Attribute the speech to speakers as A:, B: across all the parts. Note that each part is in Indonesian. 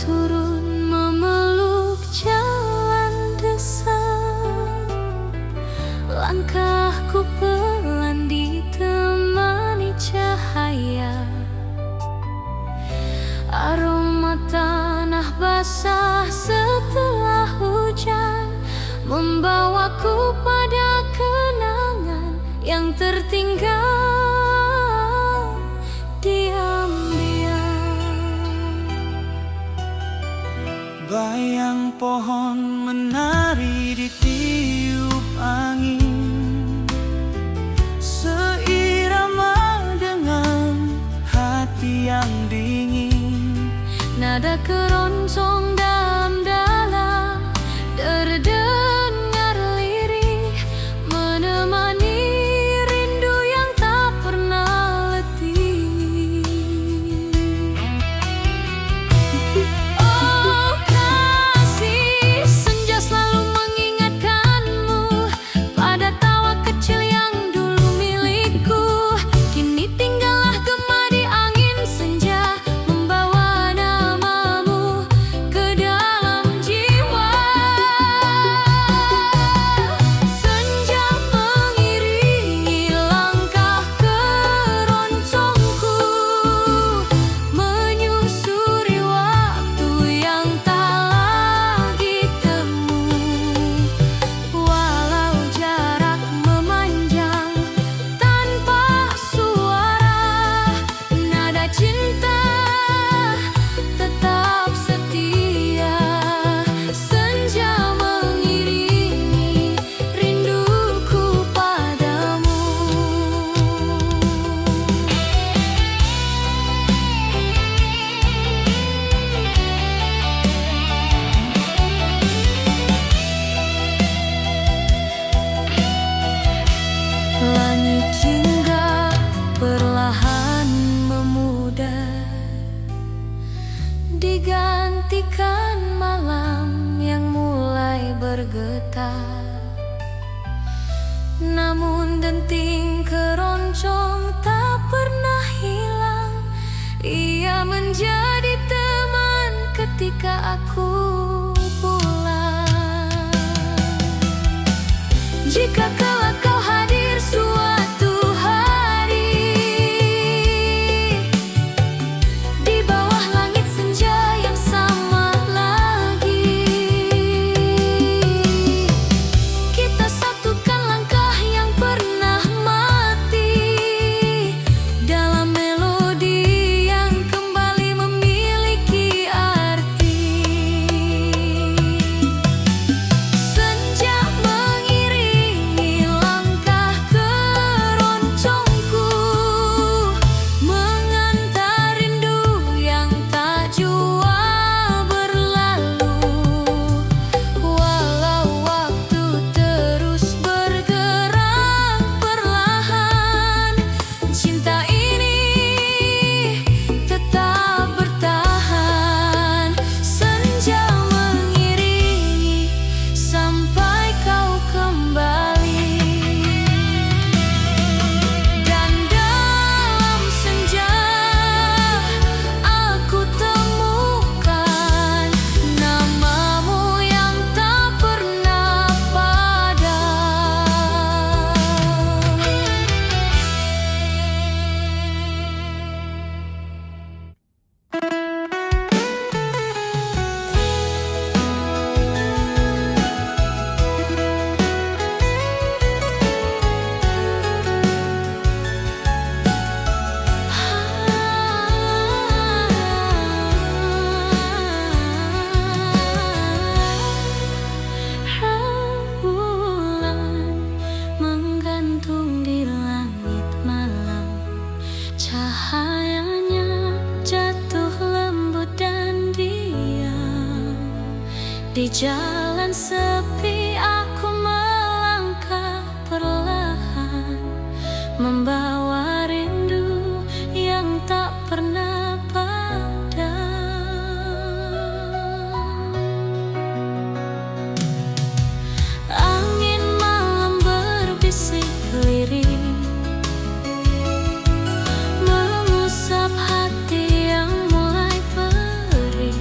A: turun memeluk jalan desa, langkahku pelan ditemani cahaya. Aroma tanah basah setelah hujan membawaku pada kenangan yang tertinggal diam-diam.
B: Bayang pohon menari di tiup angin, seirama dengan hati yang dingin.
A: Nada keroncong dalam-dalam terdengar lirih, menemani rindu yang tak pernah letih. Oh kasih, senja selalu mengingatkanmu pada tawa kecil yang dulu milikku. Kini tinggallah gema di angin senja, membawa namamu ke dalam jiwa. Senja mengiringi langkah keroncongku, menyusuri waktu yang tak lagi temu. Walau jarak memanjang tanpa suara, nada cinta tetap setia. Senja mengiringi rinduku padamu. Langit jingga perlahan memudar, digantikan malam yang mulai bergetar. Namun denting keroncong tak pernah hilang, ia menjadi teman ketika aku pulang. Jika kelak kau hadir suatu hari di bawah langit senja yang sama lagi, kita satukan langkah yang pernah mati dalam melodi yang kembali memiliki arti. Senja mengiringi langkah keroncongku, mengantar rindu yang tak jua berlalu. Walau waktu terus bergerak perlahan, cinta ini tetap bertahan. Senja mengiringi sampai kau kembali, dan dalam senja aku temukan namamu yang tak pernah padam. Rembulan menggantung di langit malam, cahayanya jatuh lembut dan diam. Di jalan sepi aku melangkah perlahan, membawa rindu yang tak pernah padam. Angin malam berbisik lirih, mengusap hati yang mulai perih.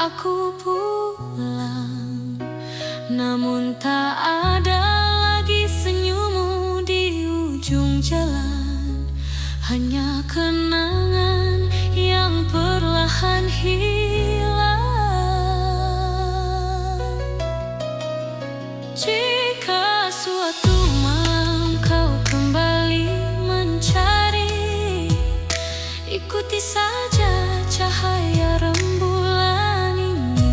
A: aku pulang, namun tak ada lagi senyummu di ujung jalan. Hanya kenangan yang perlahan hilang. Jika suatu malam kau kembali mencari, ikuti saja cahaya rembulan ini.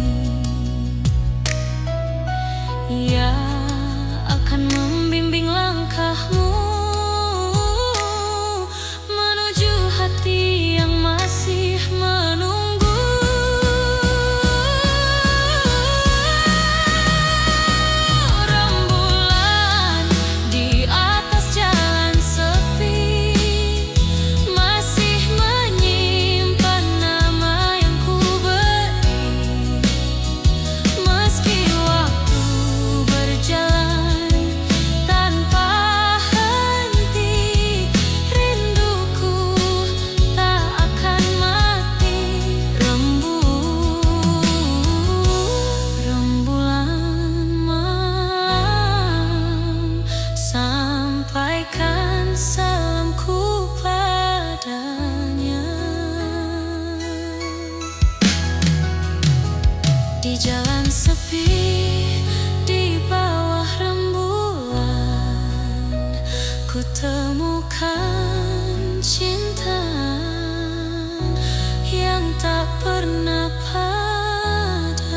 A: Ia akan membimbing langkahmu menuju hati yang masih menunggu. Rembulan di atas jalan sepi masih menyimpan nama yang ku beri. Meski waktu berjalan tanpa henti, rinduku tak akan mati. Rembulan malam, sampaikan salamku padanya. Di jalan sepi, di bawah rembulan, ku temukan cinta yang tak pernah padam.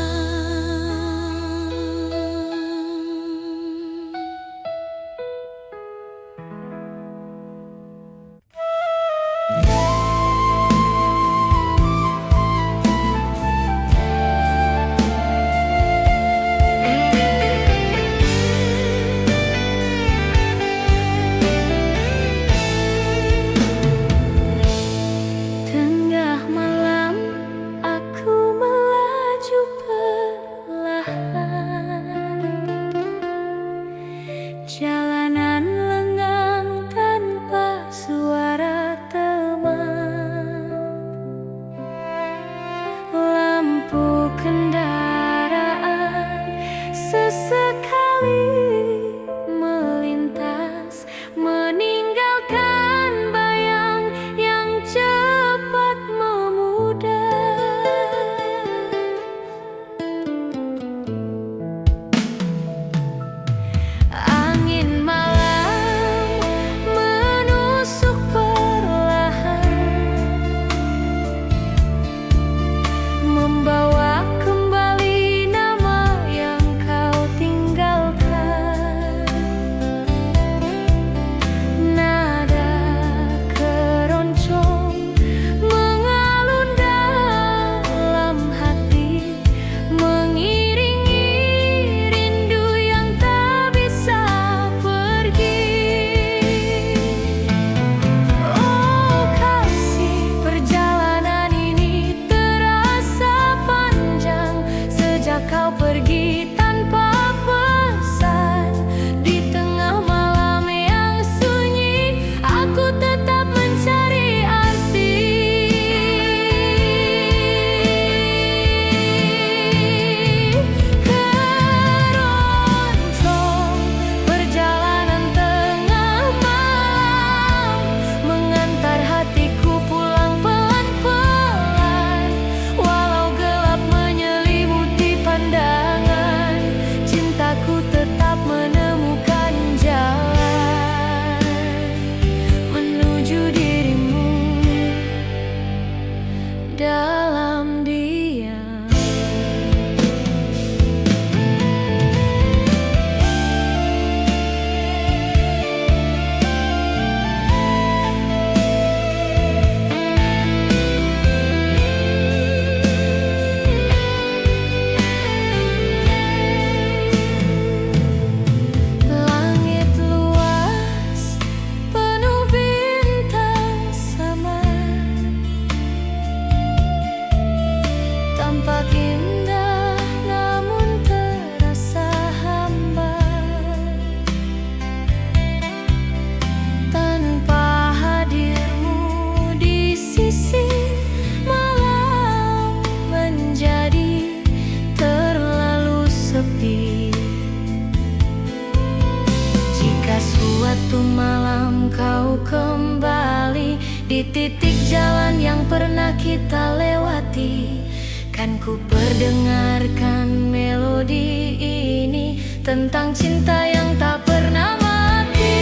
A: titik jalan yang pernah kita lewati, kan ku perdengarkan melodi ini tentang cinta yang tak pernah mati.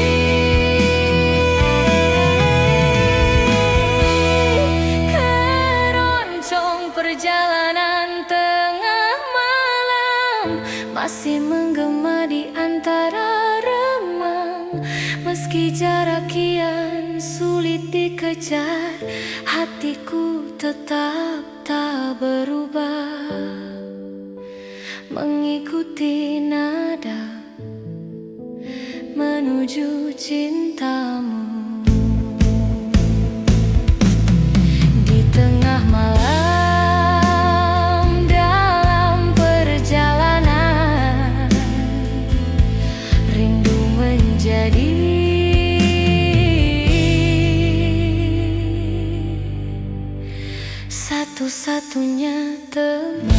A: Keroncong perjalanan tengah malam masih menggema di antara remang. Meski jarak kian sulit dikejar, hatiku tetap tak berubah, mengikuti nada menuju cintamu. Di tengah malam dalam perjalanan, rindu menjadi satu-satunya teman.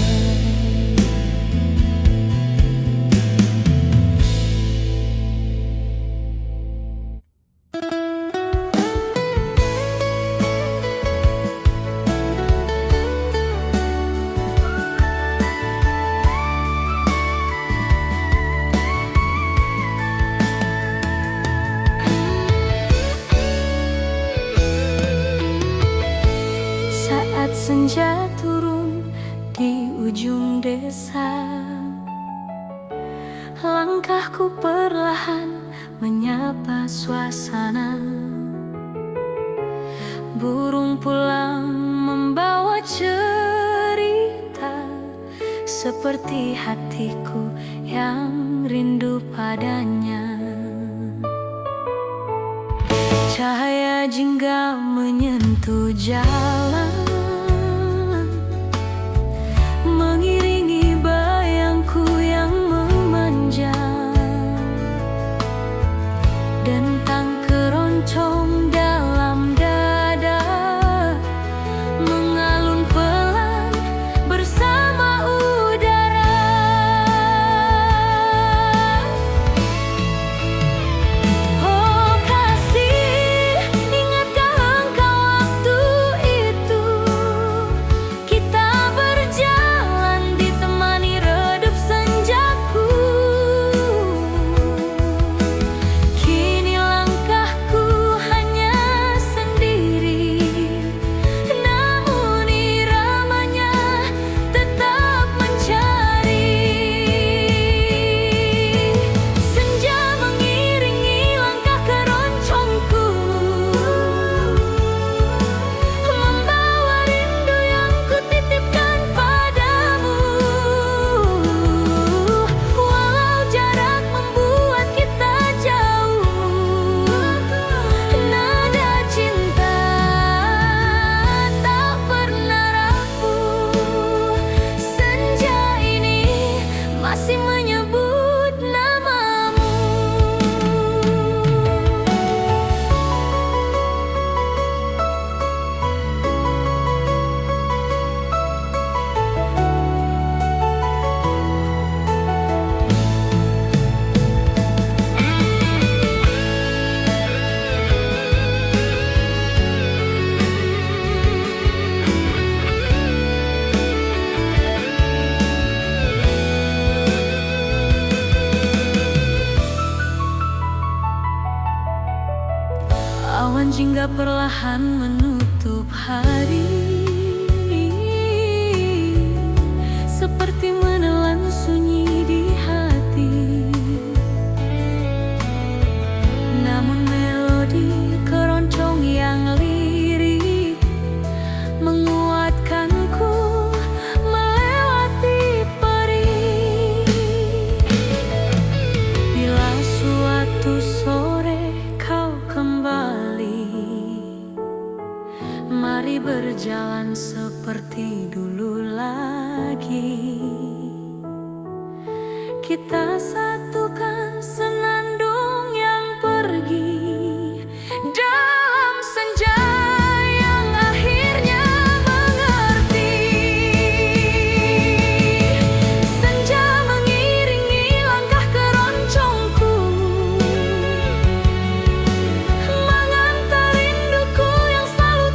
A: Senja turun di ujung desa, langkahku perlahan menyapa suasana. Burung pulang membawa cerita, seperti hatiku yang rindu padanya. Cahaya jingga menyentuh jalan, mengiringi bayangku yang memanjang. Dentang keroncong dalam dada mengalun pelan bersama udara. Oh kasih, ingatkah engkau waktu itu kita berjalan ditemani redup senjaku. Kini langkahku hanya sendiri, namun iramanya tetap mencari. Senja mengiringi langkah keroncongku, membawa rindu yang kutitipkan padamu. Walau jarak membuat kita jauh, nada cinta tak pernah rapuh. Senja ini masih menyebut namamu. Awan jingga perlahan menutup hari, seperti menelan sunyi di hati. Namun melodi keroncong yang lirik menguatkanku melewati perih. Bila suatu sore kau kembali, mari berjalan seperti dulu lagi. Kita satukan senandung yang pergi dalam senja yang akhirnya mengerti. Senja mengiringi langkah keroncongku, mengantar rinduku yang selalu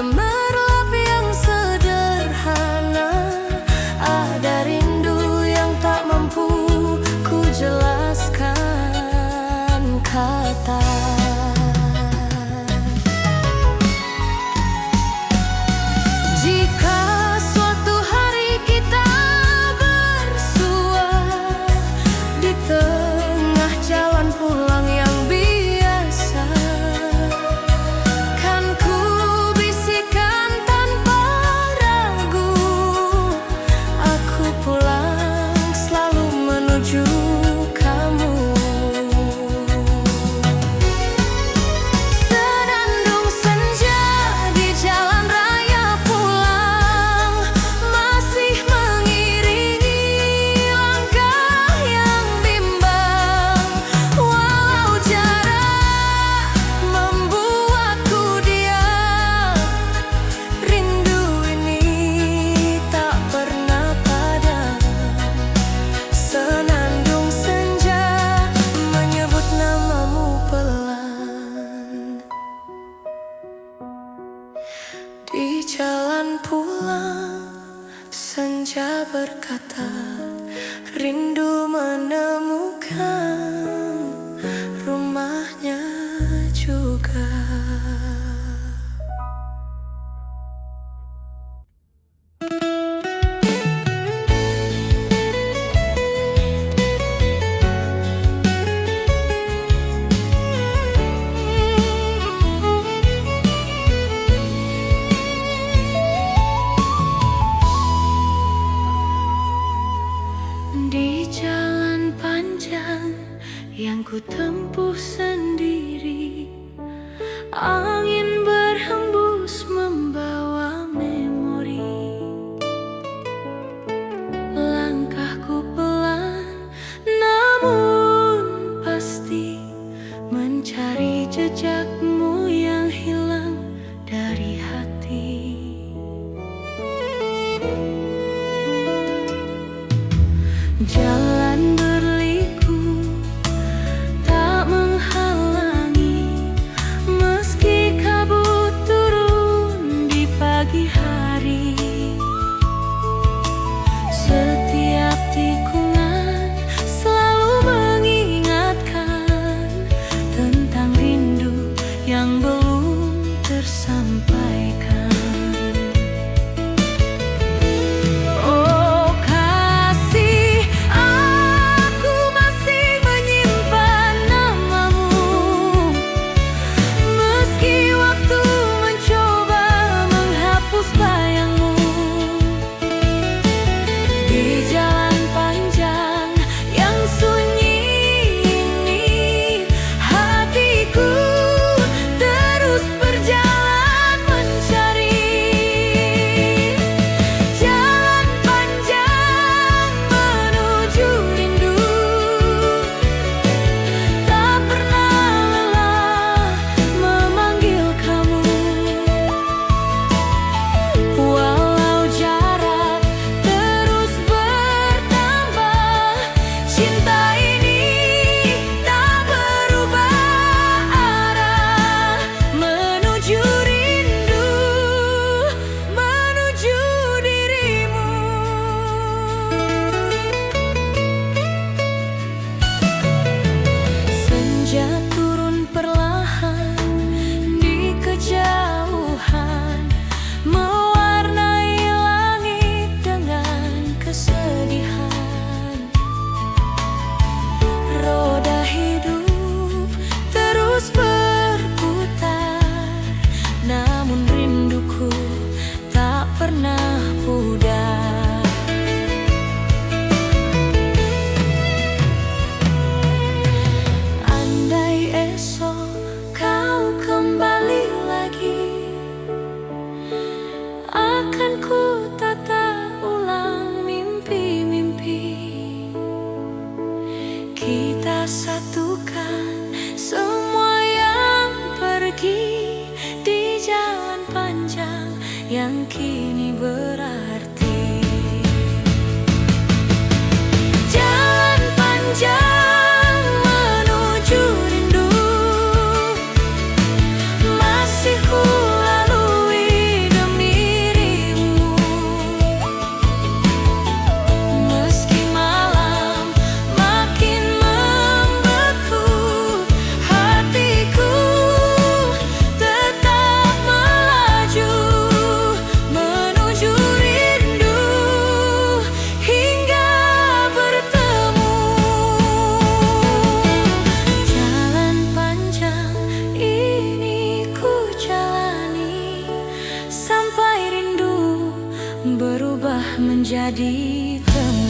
A: gemerlap yang sederhana. Ada rindu yang tak mampu ku jelaskan kata. Jika suatu hari kita bersua di tengah jalan pulang yang biasa, kan ku bisikan tanpa ragu, aku pulang selalu menuju kamu. Senandung senja di jalan raya pulang masih mengiringi langkah yang bimbang. Walau jarak membuatku diam, rindu ini tak pernah padam. Senandung senja menyebut namamu pelan. Di jalan pulang senja berkata, rindu menemukan rumahnya juga. Di jalan panjang yang ku tempuh sendiri, angin berhembus membawa memori. Langkahku pelan namun pasti, mencari jejakmu yang hilang dari hati. Jalan berliku tak menghalangi, meski kabut turun di pagi hari. Setiap tikungan selalu mengingatkan tentang rindu yang belum tersampaikan. Oh kasih, aku masih menyimpan namamu, meski waktu mencoba menghapus bayangmu. Di jalan panjang yang sunyi ini, hatiku terus berjalan mencari. Jalan panjang menuju rindu, tak pernah lelah memanggil kamu. Walau jarak terus bertambah, cinta ini tak berubah arah, menuju rindu, menuju dirimu. Senja turun perlahan di kejauhan, mewarnai langit dengan kesedihan. Roda hidup terus berputar, namun rinduku tak pernah pudar. Andai esok kau kembali lagi, akan ku tata ulang mimpi-mimpi. Kita satukan semua yang pergi di jalan panjang yang kini berarti. Jalan panjang menuju rindu, masih ku lalui menjadi temu.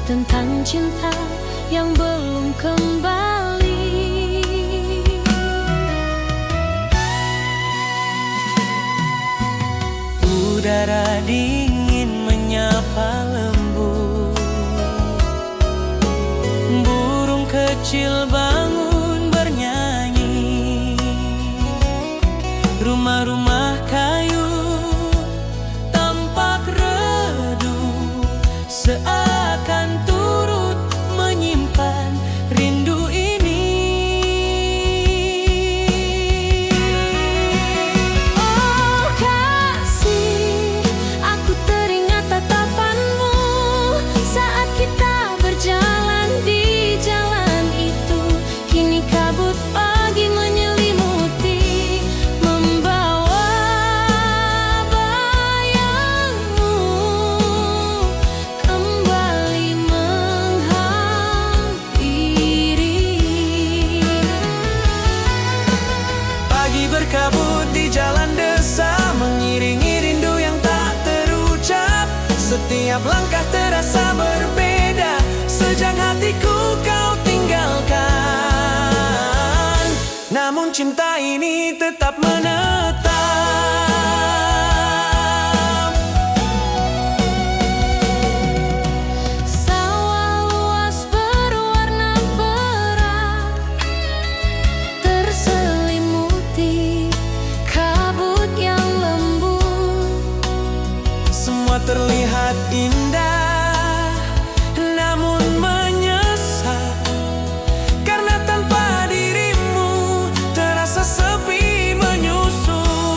A: Tentang cinta yang belum kembali.
B: Udara dingin menyapa lembut, burung kecil bangun bernyanyi, rumah-rumah kayu tampak redup, seakan turut menyimpan rindu ini.
A: Oh kasih, aku teringat tatapanmu saat kita berjalan di jalan itu. Kini kabut pagi menyelimuti, membawa bayangmu kembali menghampiri.
B: Pagi berkabut di jalan desa, mengiringi rindu yang tak terucap. Setiap langkah terasa berbeda sejak hatiku kau tinggalkan. Namun cinta ini tetap menetap.
A: Sawah luas berwarna perak, terselimuti kabut yang lembut.
B: Semua terlihat indah, namun menyesal, karena tanpa dirimu terasa sepi menyusul.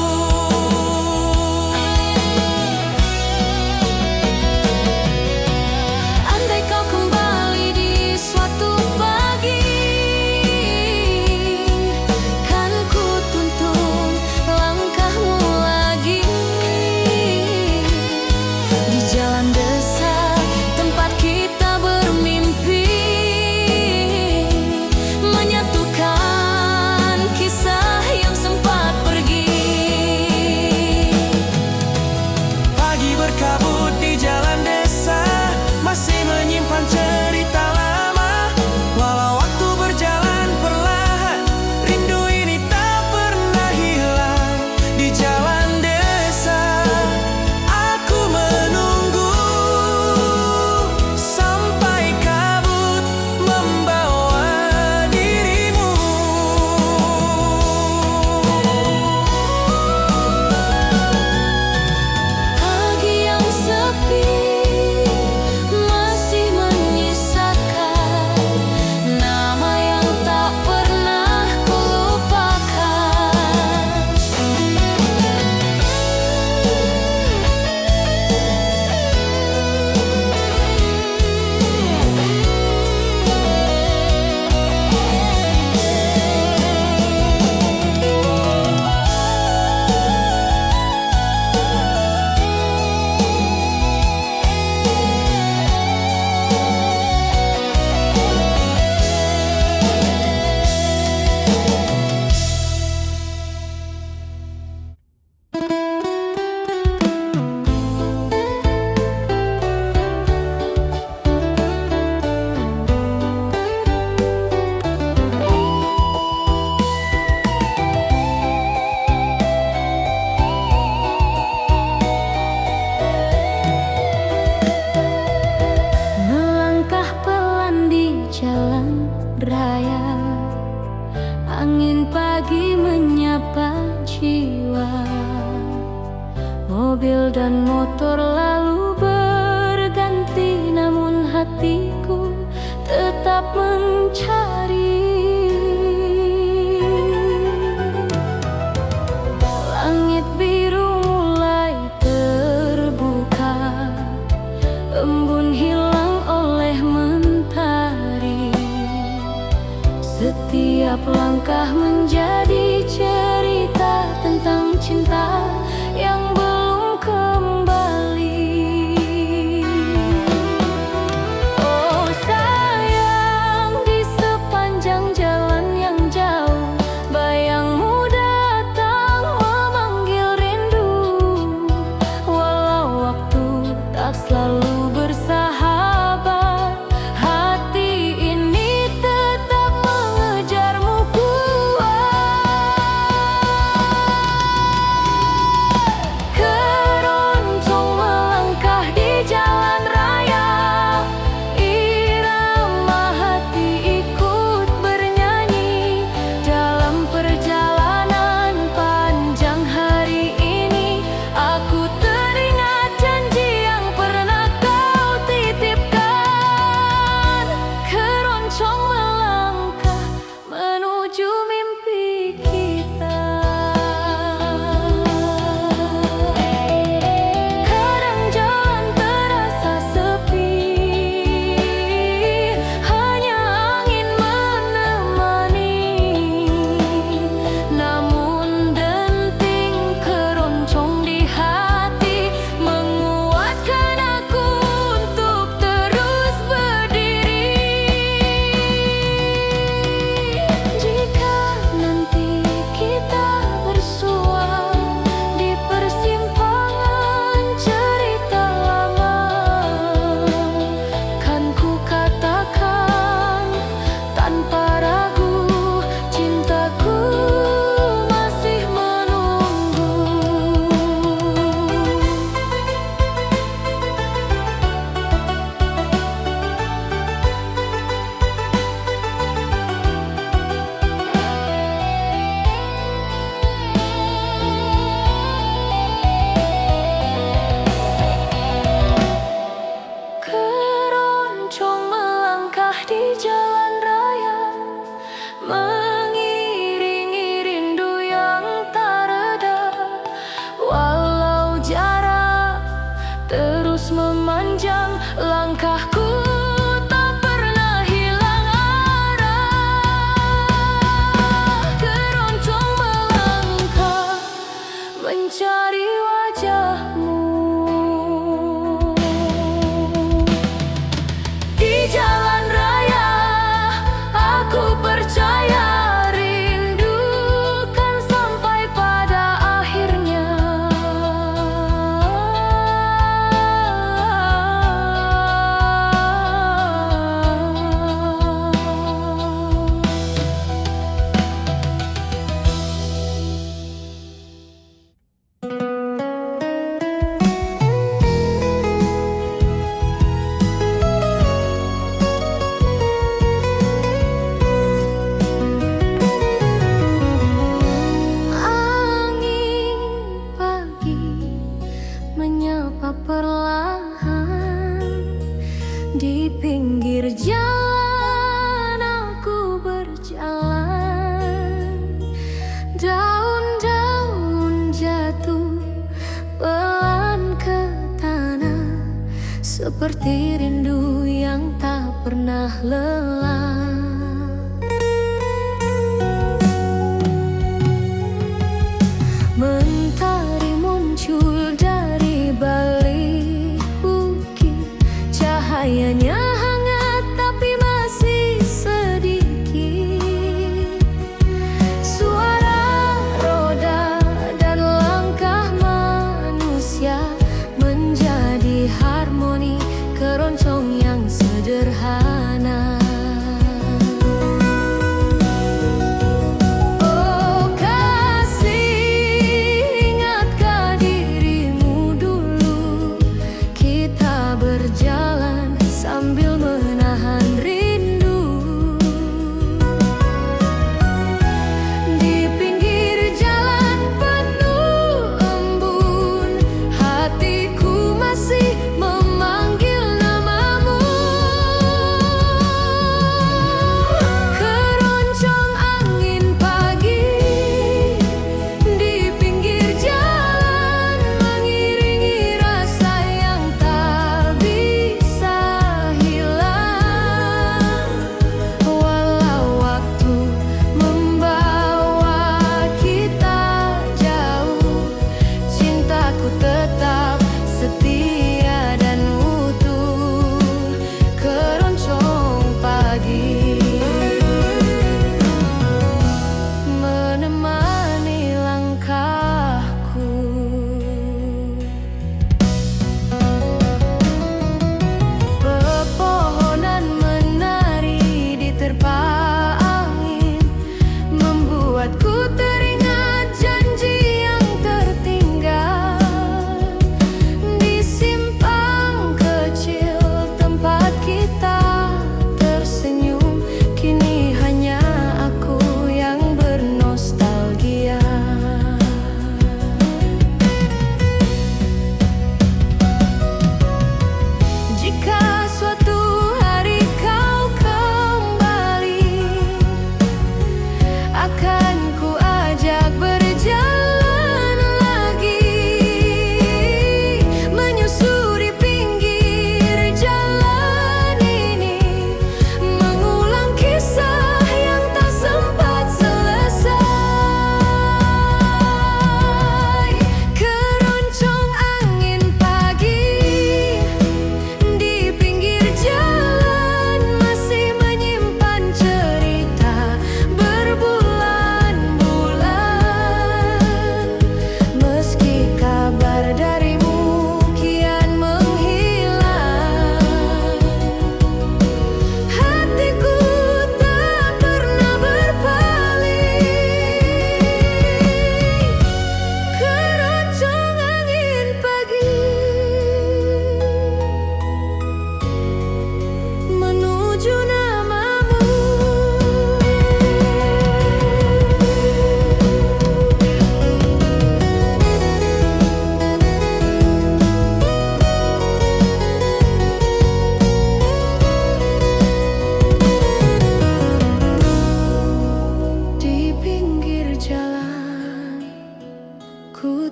A: menyapa jiwa. Mobil dan motor lalu berganti, namun hatiku tetap mencari. Langit biru mulai terbuka, embun hilang oleh mentari. Setiap langkah menjadi cerita tentang cinta yang belum kembali. Oh sayang, di sepanjang jalan yang jauh, bayangmu datang memanggil rindu. Walau waktu tak selalu bersahabat, hati ini tetap mengejarmu kuat. Keroncong melangkah di jalan raya, irama hati ikut bernyanyi. Dalam perjalanan panjang hari ini, aku teringat janji yang pernah kau titipkan. Keroncong melangkah menuju mimpi kita. Kadang jalan terasa sepi, hanya angin menemani. Namun denting keroncong di hati menguatkan aku untuk terus berdiri. Jika nanti kita bersua di persimpangan cerita lama, kan ku katakan tanpa ragu, cintaku masih menunggu. Keroncong melangkah di jalan raya, mengiringi rindu yang tak reda. Walau jarak terus memanjang, langkahku tak pernah hilang arah. Keroncong melangkah mencari wajahmu. Di jalan raya, aku percaya rindu kan sampai pada akhirnya. Angin pagi menyapa perlahan, di pinggir jalan aku berjalan. Daun-daun jatuh pelan ke tanah, seperti rindu yang tak pernah lelah. Mentari muncul dari balik bukit, cahayanya hangat tapi masih sedikit. Suara roda dan langkah manusia menjadi harmoni keroncong yang sederhana.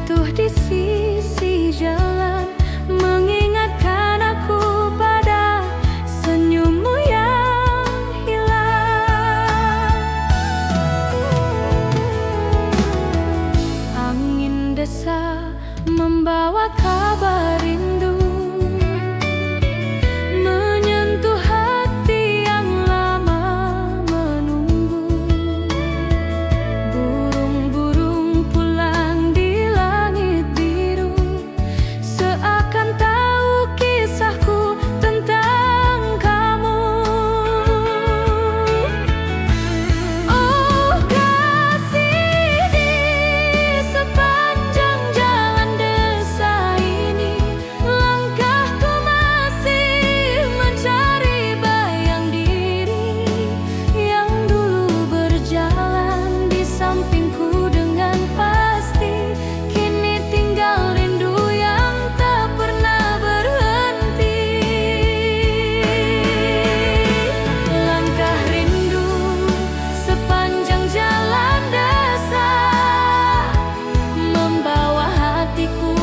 A: jatuh di sisi jalan, mengingatkan aku pada senyummu yang hilang. Angin desa membawa kabar rindu, menyentuh hati yang lama menunggu. Burung-burung pulang di langit biru, seakan tahu kisahku tentang kamu. Oh kasih, di sepanjang jalan desa ini, langkahku masih mencari bayang diri yang dulu berjalan di sampingku dengan pasti. Kini tinggal rindu yang tak pernah berhenti. Langkah rindu sepanjang jalan desa, membawa hatiku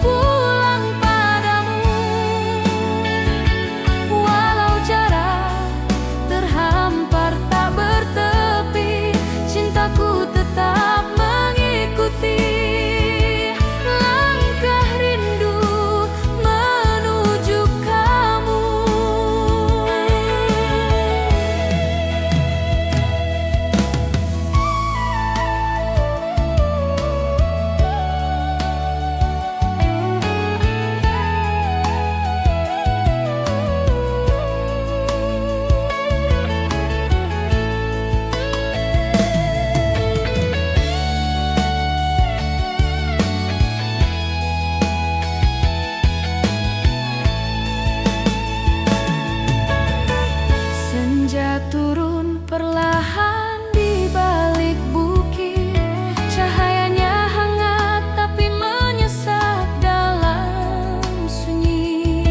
A: pulang padamu. Walau jarak terhampar tak bertepi, cintaku tetap mengikuti langkah rindu menuju kamu. Senja turun perlahan di balik bukit, cahayanya hangat tapi menyesap dalam sunyi.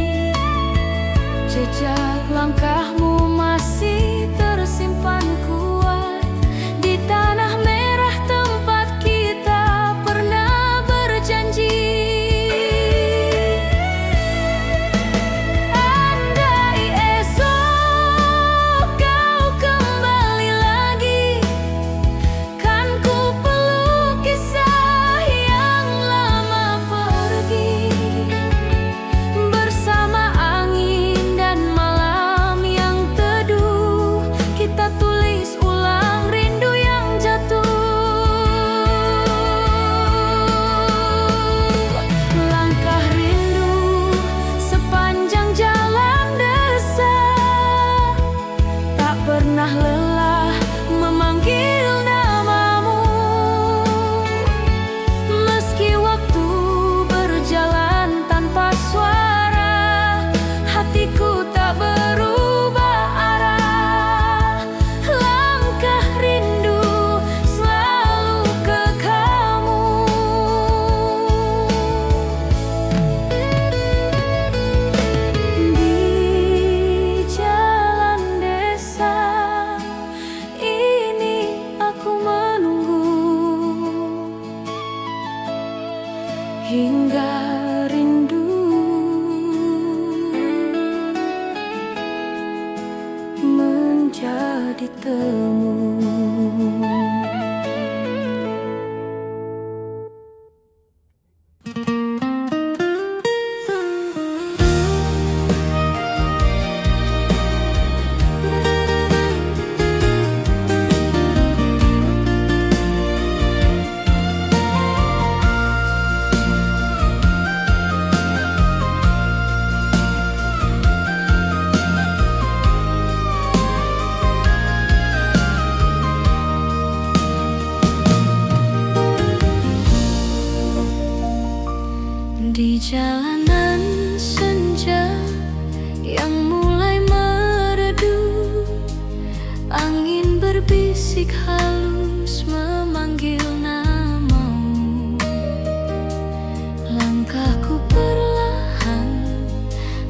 A: Jejak langkahmu masih tersimpan kuat di tanah merah tempat kita pernah berjanji. Andai esok kau kembali lagi, kan ku peluk kisah yang lama pergi. Bersama angin dan malam yang teduh, kita tulis ulang rindu yang jatuh. Langkah rindu sepanjang jalan desa, tak pernah lelah memanggil namamu. Meski waktu berjalan tanpa suara, hatiku tak berubah arah. Langkah rindu selalu ke kamu. Di jalan desa ini aku menunggu hingga rindu menjadi temu. Di jalanan senja yang mulai meredup, angin berbisik halus memanggil namamu. Langkahku perlahan,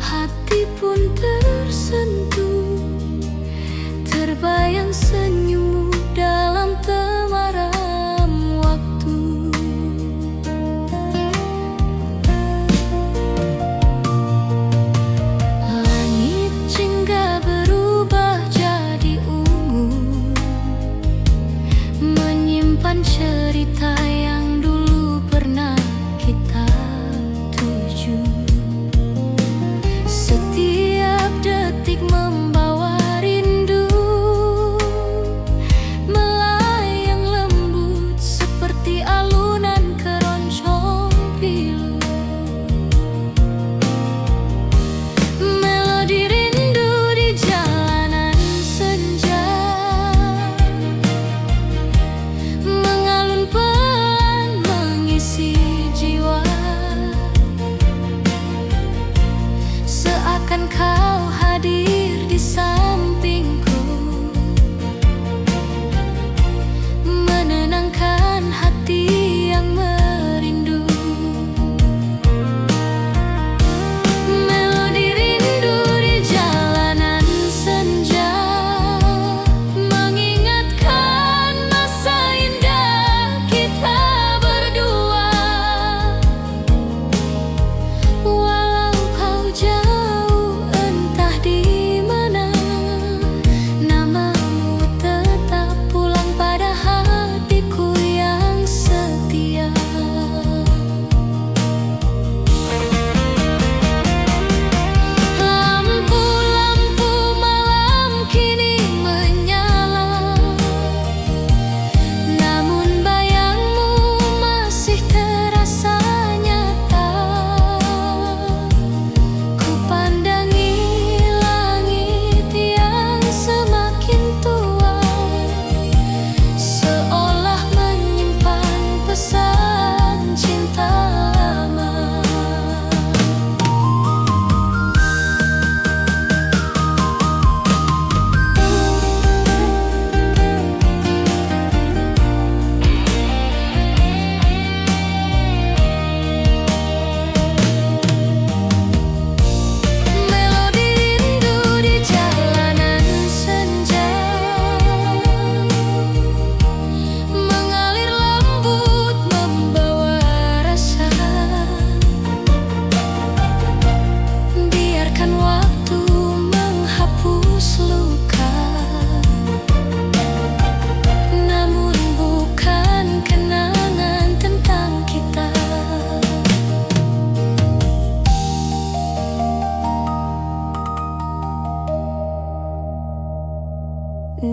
A: hati pun tersentuh, terbayang senyummu dalam temaram waktu.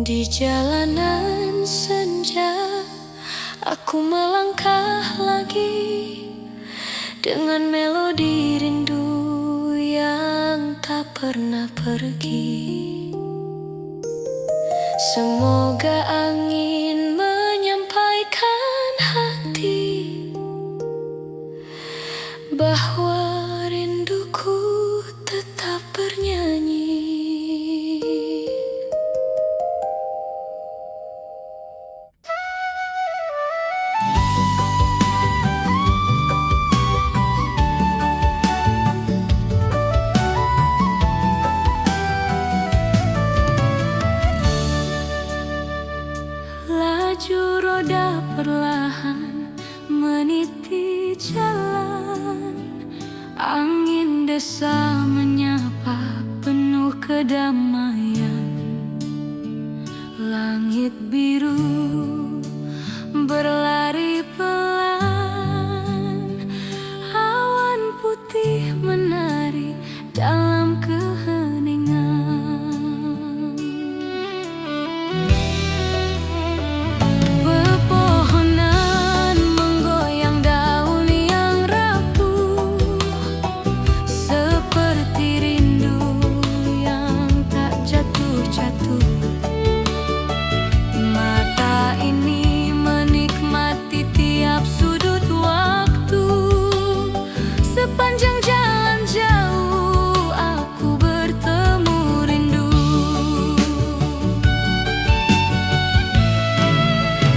A: Di jalanan senja, aku melangkah lagi dengan melodi rindu yang tak pernah pergi. Semoga angin menyampaikan hati bahwa rinduku tetap bernyanyi. Laju roda perlahan meniti jalan, angin desa menyapa penuh kedamaian. Langit biru berlari pelan, awan putih menari dalam keheningan. Pepohonan menggoyang daun yang rapuh, seperti rindu yang tak jatuh-jatuh. Mata ini menikmati tiap sudut waktu. Sepanjang jalan jauh aku bertemu rindu.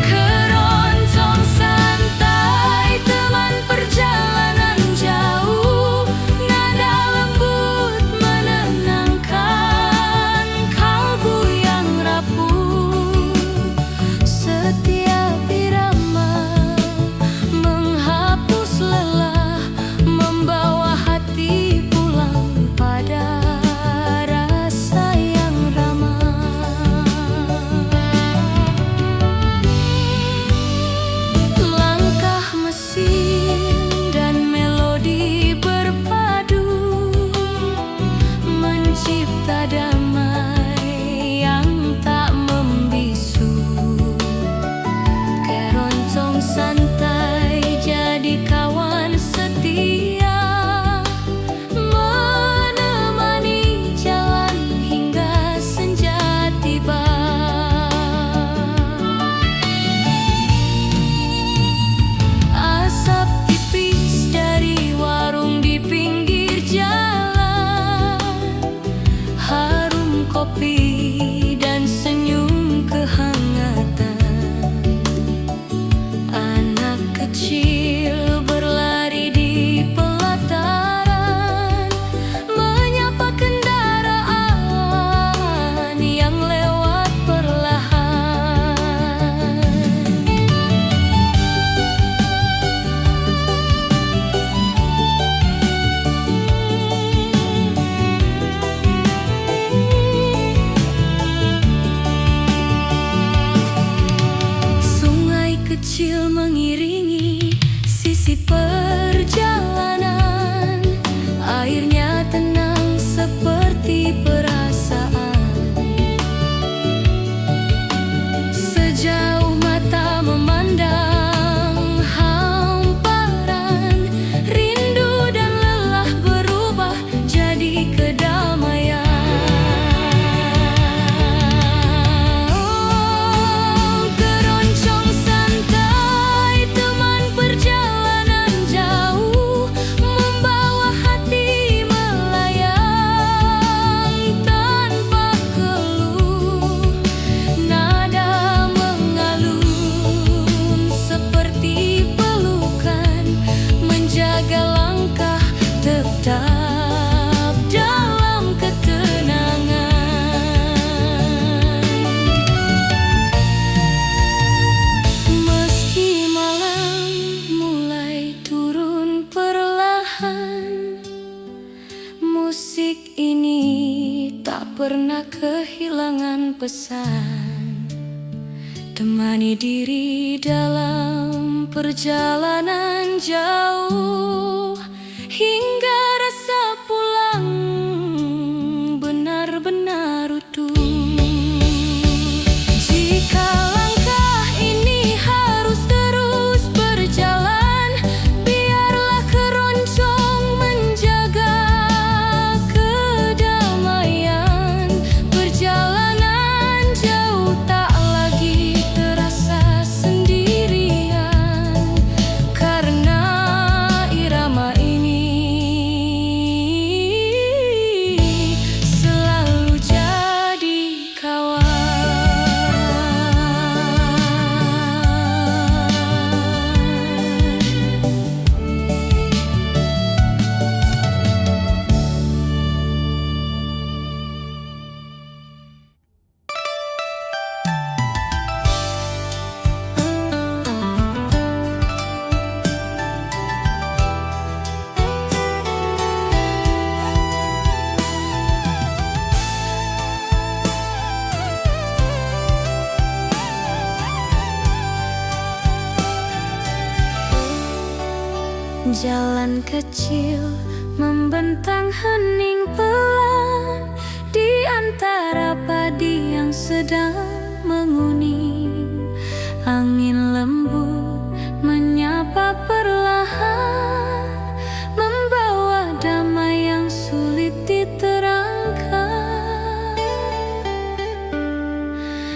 A: Keroncong santai teman perjalanan jauh, nada lembut menenangkan kalbu yang rapuh. Setiap irama menghapus lelah, membawa hati pulang pada rasa yang ramah. Langkah mesin dan melodi berpadu, mencipta damai yang tak membisu. Keroncong santai jadi kawan setia, menemani jalan hingga senja tiba. Asap tipis dari warung di pinggir jalan, harum kopi dan senyum kehangatan. Anak kecil berlari di pelataran, menyapa kendaraan yang lewat perlahan. Sungai kecil mengiringi sisi perjalanan, airnya tenang seperti perasaan. Sejauh mata memandang hamparan, rindu dan lelah berubah jadi kedamaian. Keroncong santai teman perjalanan jauh, membawa hati melayang tanpa keluh. Nada mengalun seperti pelukan, menjaga langkah tetap dalam ketenangan. Meski malam mulai turun perlahan, musik ini tak pernah kehilangan pesan. Temani diri dalam perjalanan jauh, hingga rasa pulang benar-benar utuh. Jalan kecil membentang hening pelan di antara padi yang sedang menguning. Angin lembut menyapa perlahan, membawa damai yang sulit diterangkan.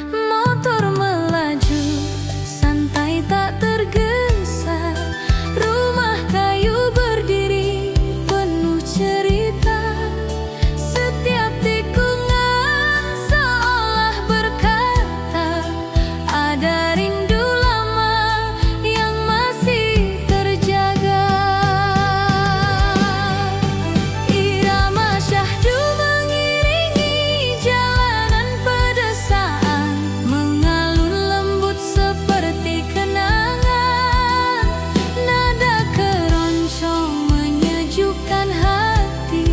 A: Motor melaju santai tak tergesa, rumah kayu berdiri penuh cerita. Setiap tikungan seolah berkata, ada rindu lama yang masih terjaga. Irama syahdu mengiringi jalanan pedesaan, mengalun lembut seperti kenangan. Nada keroncong menyejukkan hati,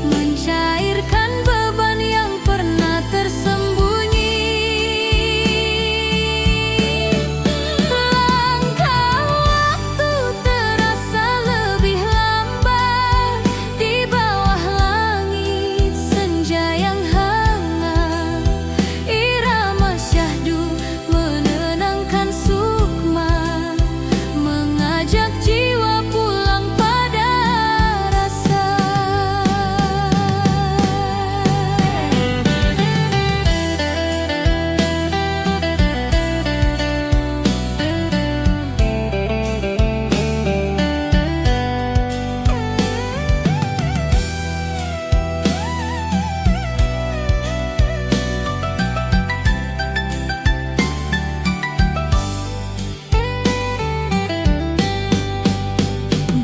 A: mencairkan beban yang pernah tersembunyi. Langkah waktu terasa lebih lambat di bawah langit senja yang hangat. Irama syahdu menenangkan sukma, mengajak jiwa pulang pada rasa.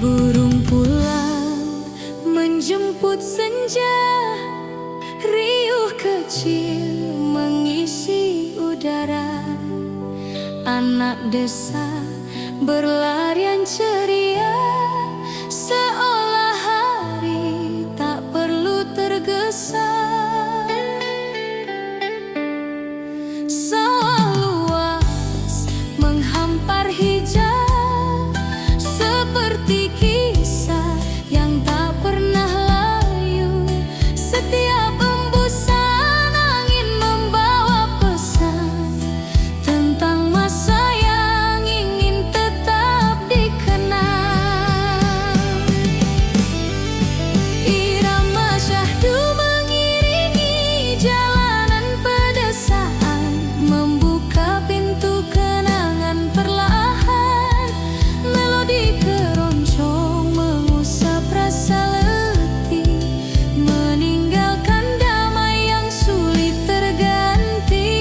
A: Burung pulang menjemput senja, riuh kecil mengisi udara. Anak desa berlarian ceria, seolah hari tak perlu tergesa. Sawah luas menghampar hijau, seperti kisah yang tak pernah layu. Setiap embusan angin membawa pesan tentang masa yang ingin tetap dikenang. Irama syahdu mengiringi jalanan pedesaan, membuka pintu kenangan perlahan. Melodi keroncong mengusap rasa letih, meninggalkan damai yang sulit terganti.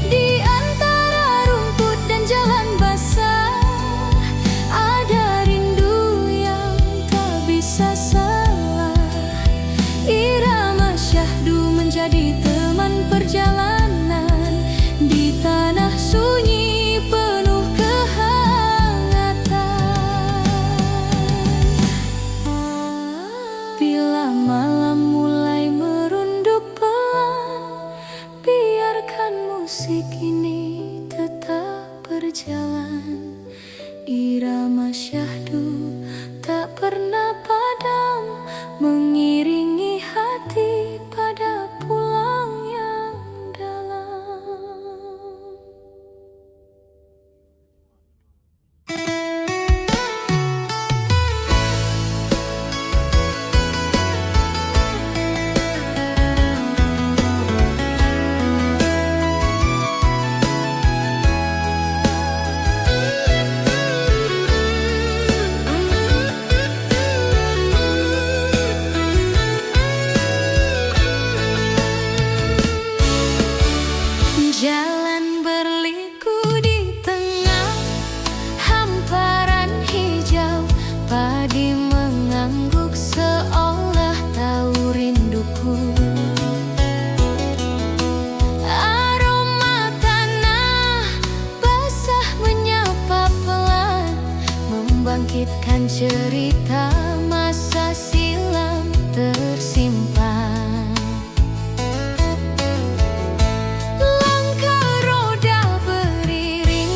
A: Di antara rumput dan jalan basah, ada rindu yang tak bisa salah. Irama syahdu menjadi teman perjalanan di tanah sunyi penuh kehangatan. Bila malam mulai merunduk pelan, biarkan musik ini tetap berjalan. Irama syahdu tak pernah padam, mengiringi hati pada pulang yang dalam. Jalan berliku di tengah hamparan hijau, padi mengangguk seolah tahu rinduku. Aroma tanah basah menyapa pelan, membangkitkan cerita masa silam tersimpan. Langkah roda beriring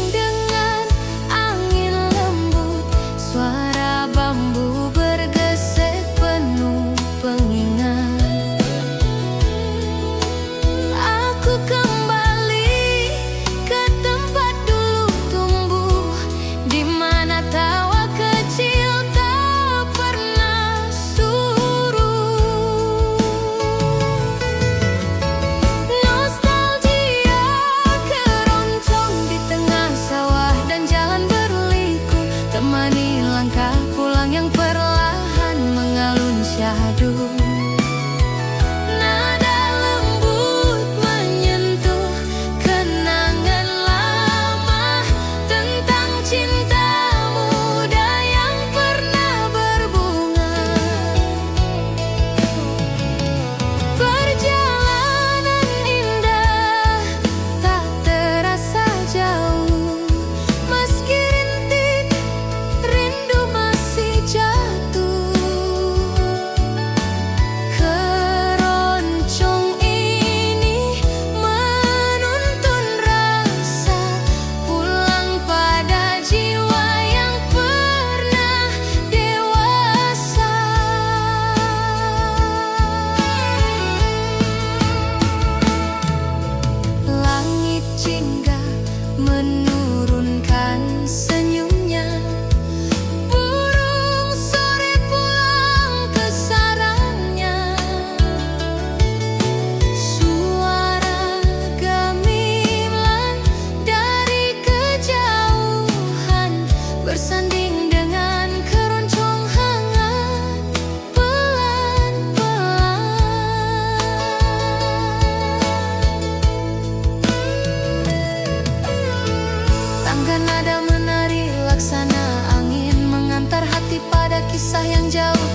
A: Bangga nada menari laksana angin, mengantar hati pada kisah yang jauh